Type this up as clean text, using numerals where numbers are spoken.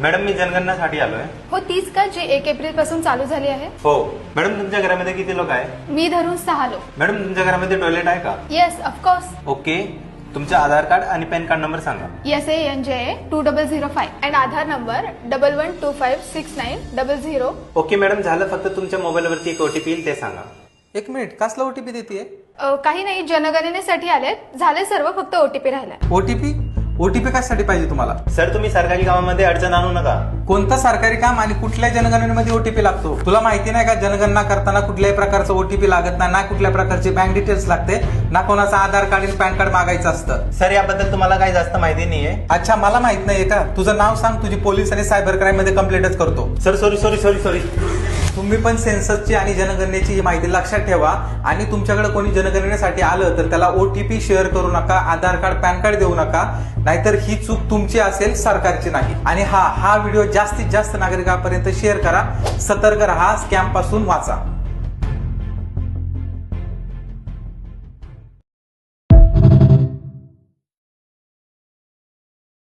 Madam मी जनगणनासाठी आलोय. हो तीच का जी 1 एप्रिल पासून चालू झाली आहे? हो मॅडम, तुमच्या घरामध्ये किती लोक आहे? मी धरून 6 लोक. मॅडम तुमच्या घरामध्ये टॉयलेट आहे का? Yes of course. ओके, तुमचं आधार कार्ड आणि पॅन कार्ड नंबर सांगा. SANJA 2005 and Aadhaar number 11256900. Okay madam, झालं. फक्त तुमच्या मोबाईलवरती एक ओटीपी येईल ते सांगा. 1 मिनिट, कसला ओटीपी देते? काही नाही, जनगणनेसाठी आलेत. झाले सर्व, फक्त OTP राहिला. ओटीपी कशासाठी पाहिजे तुम्हाला? सर तुम्ही सरकारी कामामध्ये अडचण आणू नका. कोणतं सरकारी काम आणि कुठल्या जनगणनेमध्ये ओटीपी लागतो? तुला माहिती नाही का जनगणना करताना कुठल्याही प्रकारचं ओटीपी लागत नाही, ना कुठल्या प्रकारचे बँक डिटेल्स लागते, ना कोणाचं आधार कार्ड आणि पॅन कार्ड मागायचं असतं. सर याबद्दल तुम्हाला काही जास्त माहिती नाहीये. अच्छा, मला माहित नाहीये का? तुझं नाव सांग, तुझी पोलीस आणि सायबर क्राईम मध्ये कंप्लेंटच करतो. Sir sorry. तुम्ही पण सेन्ससची आणि जनगणनेची ही माहिती लक्षात ठेवा आणि तुमच्याकडे कोणी जनगणनेसाठी आलं तर त्याला ओटीपी शेअर करू नका, आधार कार्ड पॅन कार्ड देऊ नका, नाहीतर ही चूक तुमची असेल, सरकारची नाही. आणि हा व्हिडिओ जास्तीत जास्त नागरिकांपर्यंत शेअर करा. सतर्क राहा, स्कॅम पासून वाचा.